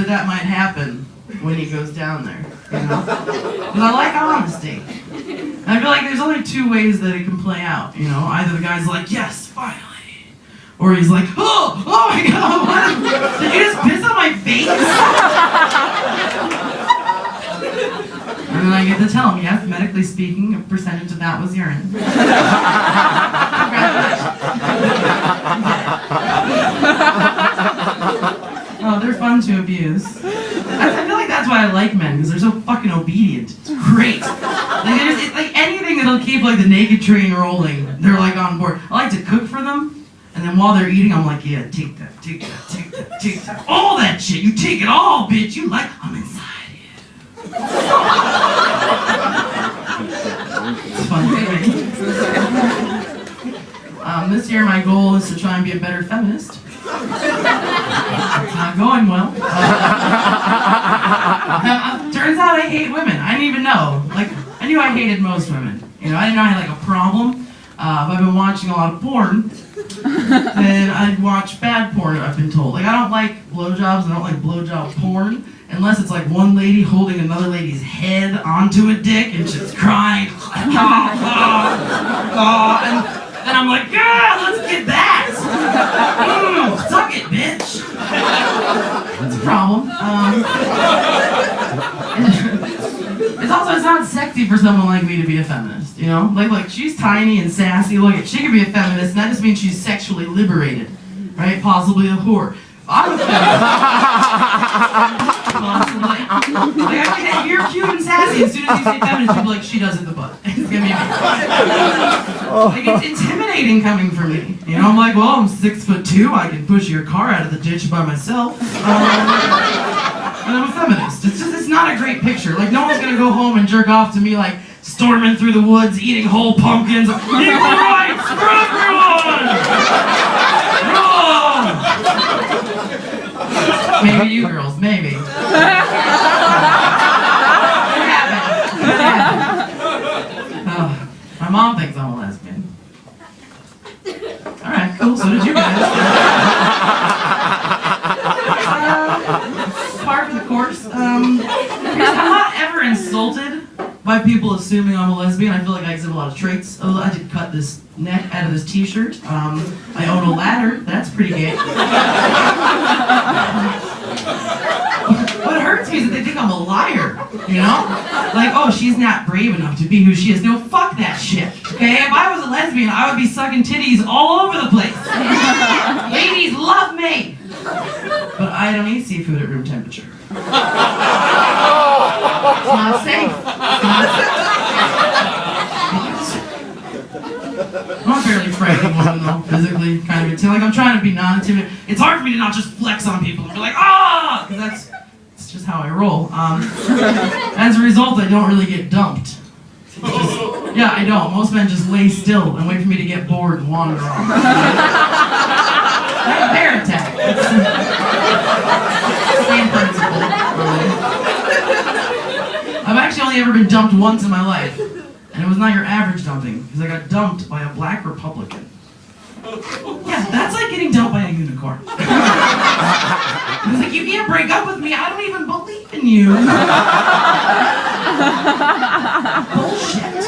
that might happen when he goes down there, you know? Because I like honesty. And I feel like there's only two ways that it can play out, you know? Either the guy's like, yes, finally. Or he's like, oh my God, what? Did you just piss on my face? And then I get to tell him, yes, medically speaking, a percentage of that was urine. Oh, they're fun to abuse. I feel like that's why I like men, because they're so fucking obedient. It's great. It's like anything that'll keep like the naked train rolling, they're like on board. I like to cook for them. And then while they're eating, I'm like, yeah, take that. All that shit, you take it all, bitch. You like, I'm inside you. It's fun for me. This year, my goal is to try and be a better feminist. It's not going well. Turns out I hate women. I didn't even know. Like, I knew I hated most women. You know, I didn't know I had like a problem. But I've been watching a lot of porn. And I watch bad porn, I've been told. Like, I don't like blowjobs, I don't like blowjob porn, unless it's like one lady holding another lady's head onto a dick and she's crying. And then I'm like, yeah, let's get that! Suck it, bitch! That's a problem. It's not sexy for someone like me to be a feminist, you know? Like she's tiny and sassy. Look, she could be a feminist, and that just means she's sexually liberated, right? Possibly a whore. I'm a feminist. Possibly. Like, I think you're cute and sassy. As soon as you say feminist, you'll be like, she does it the butt. It's gonna be like, it's intimidating coming from me. You know, I'm like, well, I'm 6'2", I can push your car out of the ditch by myself. And I'm a feminist. It's not a great picture. Like, no one's gonna go home and jerk off to me like storming through the woods, eating whole pumpkins. Equal rights for everyone! Oh! Maybe you girls, maybe. Could happen. Oh, my mom thinks I'm a lesbian. Alright, cool, so did you guys. Par for the course. I'm not ever insulted by people assuming I'm a lesbian. I feel like I exhibit a lot of traits. Oh, I did cut this neck out of this t-shirt. I own a ladder. That's pretty gay. What hurts me is that they think I'm a liar, you know? Like, oh, she's not brave enough to be who she is. No, fuck that shit, okay? If I was a lesbian, I would be sucking titties all over the place. Ladies love me! But I don't eat seafood at room temperature. It's not safe. I'm a fairly frightening woman, though, physically, kind of intimidating. Like, I'm trying to be non-intimidating. It's hard for me to not just flex on people and be like, ah! Because that's just how I roll. As a result, I don't really get dumped. Yeah, I don't. Most men just lay still and wait for me to get bored and wander off. Like a bear attack. Same principle. I've actually only ever been dumped once in my life. And it was not your average dumping, because I got dumped by a black Republican. Yeah, that's like getting dumped by a unicorn. He was like, you can't break up with me, I don't even believe in you. Bullshit.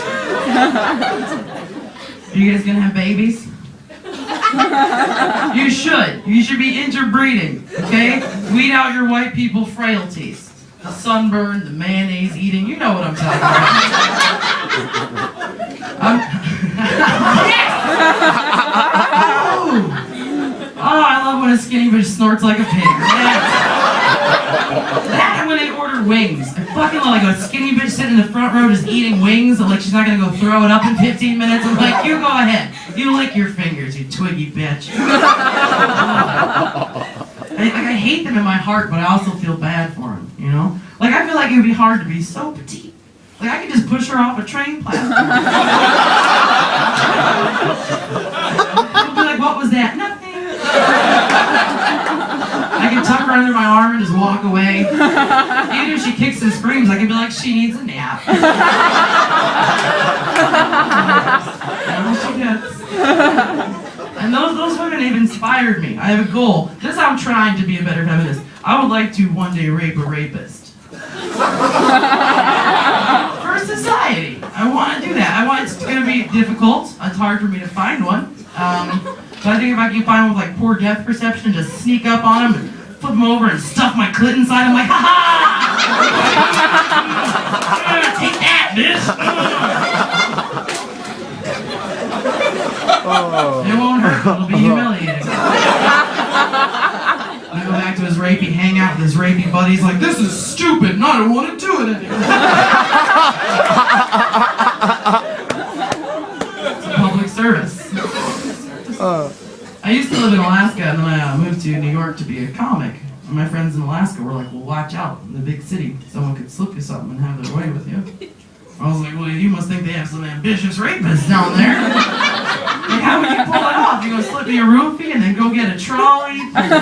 Are you guys gonna have babies? You should. You should be interbreeding, okay? Weed out your white people frailties. The sunburn, the mayonnaise eating, you know what I'm talking about. Yes! Oh, I love when a skinny bitch snorts like a pig. That and when they order wings. I fucking love like a skinny bitch sitting in the front row just eating wings and like she's not gonna go throw it up in 15 minutes. I'm like, you go ahead. You lick your fingers, you twiggy bitch. I hate them in my heart, but I also feel bad for them, you know? Like, I feel like it would be hard to be so petite. Like, I could just push her off a train platform. She'll be like, what was that? Nothing. I can tuck her under my arm and just walk away. Even if she kicks and screams, I can be like, she needs a nap. She gets. And those women have inspired me. I have a goal. This is how I'm trying to be a better feminist. I would like to one day rape a rapist. For society. I want to do that. It's going to be difficult. It's hard for me to find one. But I think if I can find one with like poor depth perception, just sneak up on him and flip him over and stuff my clit inside him like, ha ha! Take that, bitch! It won't hurt, it'll be humiliating. I go back to his rapey hangout with his rapey buddies like, this is stupid, and I don't want to do it anymore. It's a public service. I used to live in Alaska, and then I moved to New York to be a comic. And my friends in Alaska were like, well, watch out, in the big city, someone could slip you something and have their way with you. I was like, well, you must think they have some ambitious rapists down there. Like, how would you pull it off? You gonna slip me a roofie and then go get a trolley? An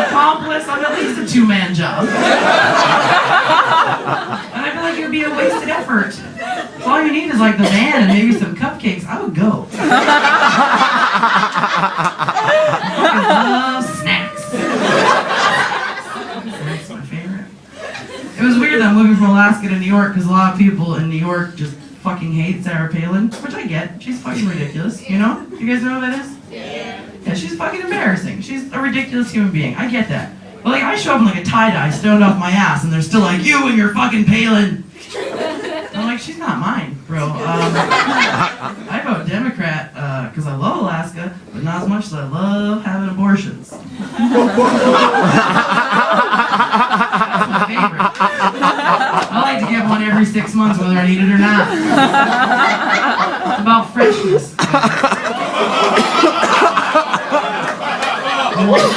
accomplice? I'm at least a two-man job. And I feel like it would be a wasted effort. So all you need is like the van and maybe some cupcakes. I would go. I love snacks. Snacks are my favorite. It was weird that I'm moving from Alaska to New York because a lot of people in New York just fucking hate Sarah Palin, which I get. She's fucking ridiculous, you know? You guys know who that is? Yeah, she's fucking embarrassing. She's a ridiculous human being. I get that. But like, I show up in like a tie-dye stoned off my ass and they're still like, you and your fucking Palin. I'm like, she's not mine, bro. I vote Democrat because I love Alaska, but not as much as I love having abortions. That's my favorite. I like to get one every 6 months whether I need it or not. It's about freshness.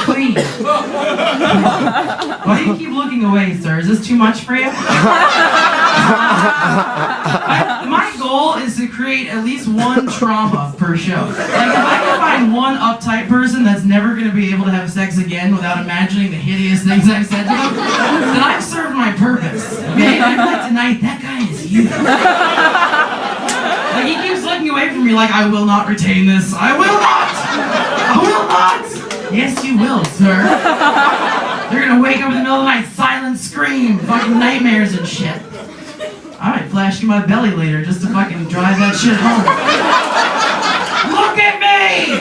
Clean. Why do you keep looking away, sir? Is this too much for you? My goal is to create at least one trauma per show. Like, if I can find one uptight person that's never going to be able to have sex again without imagining the hideous things I've said to them, then I've served my purpose. Okay? I feel like tonight, that guy is you. Like, he keeps looking away from me like, I will not retain this. I will not! I will not! Yes, you will, sir. You're gonna wake up in the middle of the night, silent scream, fucking nightmares and shit. I might flash you my belly later just to fucking drive that shit home. Look at me!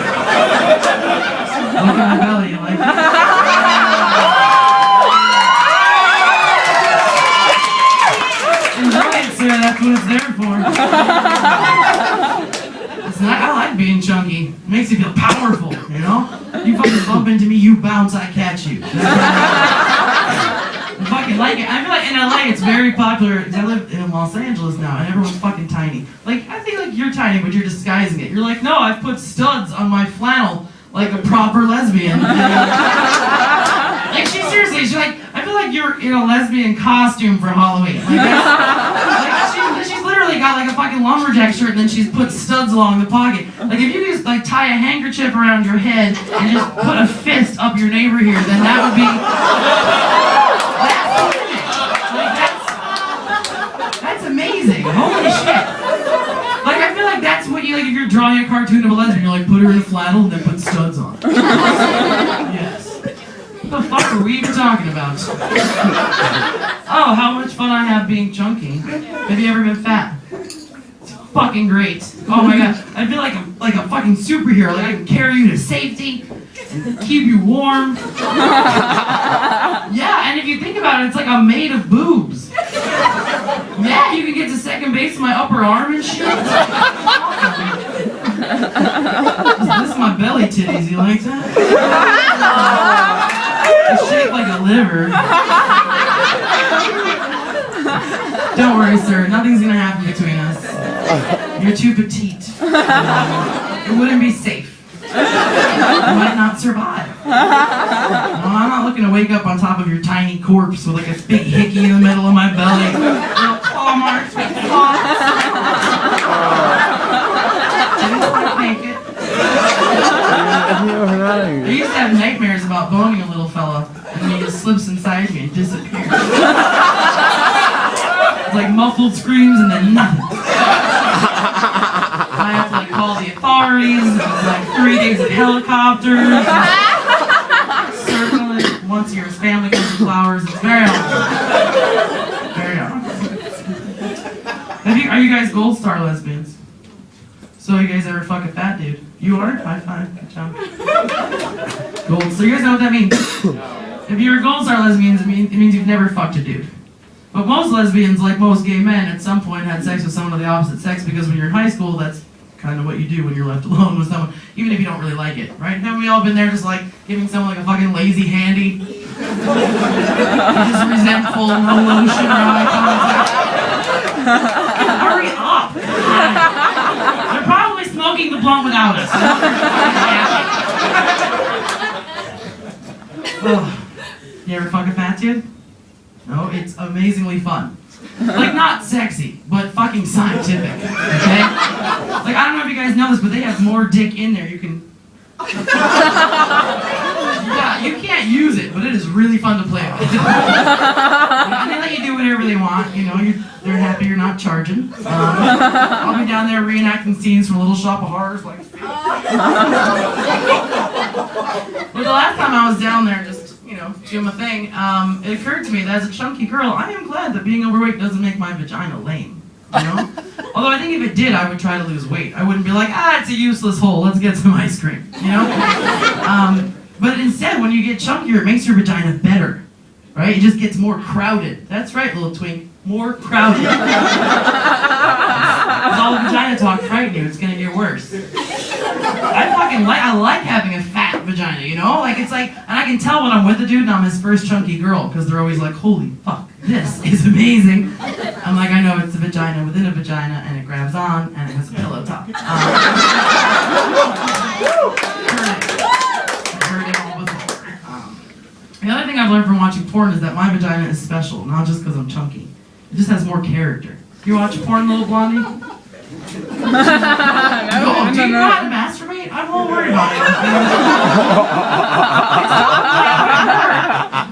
Look at my belly, you like it? Enjoy it, sir, that's what it's there for. Listen, I like being chunky. It makes you feel powerful, you know? You fucking bump into me, you bounce, I catch you. I fucking like it. I feel like in LA it's very popular, because I live in Los Angeles now, and everyone's fucking tiny. Like, I think like you're tiny, but you're disguising it. You're like, no, I've put studs on my flannel like a proper lesbian. Like, she's like, I feel like you're in a lesbian costume for Halloween. Like, she's literally got like a fucking lumberjack shirt and then she's put studs along the pocket. Like, if you just like tie a handkerchief around your head and just put a fist up your neighbor here, then that would be... That's amazing. Holy shit. Like, I feel like that's what you, like, if you're drawing a cartoon of a lesbian, you're like, put her in a flannel and then put studs on. Yes. What the fuck are we even talking about? Oh, how much fun I have being chunky. Have you ever been fat? It's fucking great. Oh my god. I feel like I'm like a fucking superhero. Like, I can carry you to safety and keep you warm. Yeah, and if you think about it, it's like I'm made of boobs. Yeah, you can get to second base with my upper arm and shit. This is my belly titties, you like that? It's shaped like a liver. Don't worry, sir. Nothing's gonna happen between us. You're too petite. It wouldn't be safe. You might not survive. No, I'm not looking to wake up on top of your tiny corpse with like a big hickey in the middle of my belly. Little claw marks, big claws. Didn't quite make it. I used to have nightmares about boning a little fella, and then he just slips inside me and disappears. It's like muffled screams and then nothing. I have to like call the authorities, and it's like 3 days of helicopters. once a year. His family comes with flowers. It's very awesome. Very awesome. Are you guys Gold Star lesbians? So you guys ever fuck a fat dude? You are? High five. Good job. Gold. So you guys know what that means? If you're a Gold Star lesbian, it means you've never fucked a dude. But most lesbians, like most gay men, at some point had sex with someone of the opposite sex because when you're in high school, that's kind of what you do when you're left alone with someone, even if you don't really like it, right? Haven't we all been there just like giving someone like a fucking lazy handy? Just resentful, no lotion, no eye contact. Hurry up! They're probably smoking the blunt without us. Oh. You ever fuck a fat dude? No, it's amazingly fun. Like, not sexy, but fucking scientific, okay? Like, I don't know if you guys know this, but they have more dick in there. You can... Yeah, you can't use it, but it is really fun to play with. And they let you do whatever they want, you know, they're happy you're not charging. I'll be down there reenacting scenes from Little Shop of Horrors, like... But the last time I was down there, just, you know, doing my thing, it occurred to me that as a chunky girl, I am glad that being overweight doesn't make my vagina lame, you know? Although I think if it did, I would try to lose weight. I wouldn't be like, it's a useless hole, let's get some ice cream, you know? But instead, when you get chunkier, it makes your vagina better, right? It just gets more crowded. That's right, little twink, more crowded. Because all the vagina talk frighten you, it's gonna get worse. I like having a fat vagina, you know? Like, it's like, and I can tell when I'm with a dude and I'm his first chunky girl, because they're always like, holy fuck, this is amazing. I'm like, I know it's a vagina within a vagina, and it grabs on, and it has a pillow top. Heard it all before. The other thing I've learned from watching porn is that my vagina is special, not just because I'm chunky. It just has more character. You watch porn, little blondie? No, do you know how to masturbate? I'm a little worried about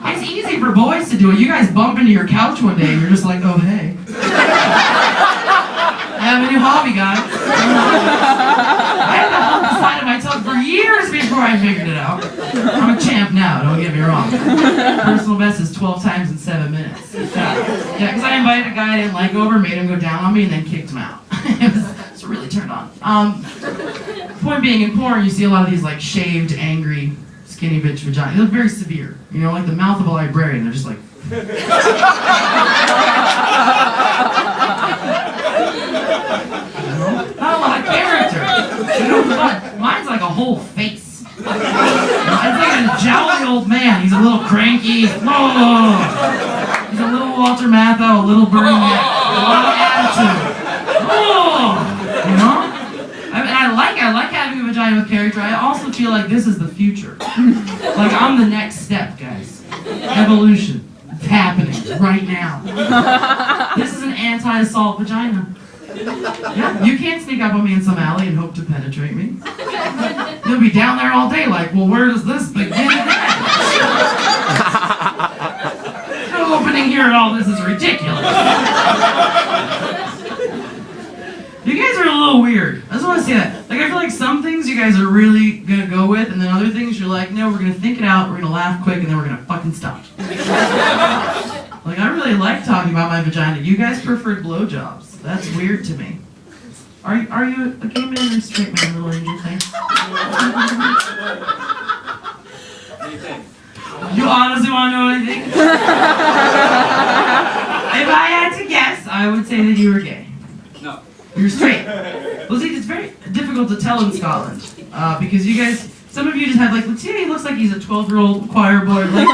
it. It's easy for boys to do it. You guys bump into your couch one day and you're just like, oh, hey. I have a new hobby, guys. I had to hold the side of my tongue for years before I figured it out. I'm a champ now, don't get me wrong. Personal best is 12 times in 7 minutes. Yeah, because I invited a guy I didn't like over, made him go down on me, and then kicked him out. It was really turned on. Point being, in porn, you see a lot of these like shaved, angry, skinny bitch vaginas. They look very severe. You know, like the mouth of a librarian. They're just like... Not a lot of character. You know, mine's like a whole face. It's like a jolly old man. He's a little cranky. Oh, he's a little Walter Matthau, a little Bernie Mac, a lot of attitude. Oh, you know? I like having a vagina with character. I also feel like this is the future. Like I'm the next step, guys. Evolution. It's happening right now. This is an anti-assault vagina. Yeah, you can't sneak up on me in some alley and hope to penetrate me. You'll be down there all day like, well, where does this begin? No opening here at all, this is ridiculous. You guys are a little weird. I just want to say that. Like, I feel like some things you guys are really gonna go with, and then other things you're like, no, we're gonna think it out, we're gonna laugh quick, and then we're gonna fucking stop. Like, I really like talking about my vagina. You guys preferred blowjobs. That's weird to me. Are you a gay man or a straight man, little angel face? You honestly want to know anything? If I had to guess, I would say that you were gay. No. You're straight. Well, see, it's very difficult to tell in Scotland because you guys, some of you just have like, let's see, he looks like he's a 12-year-old choir boy. Like,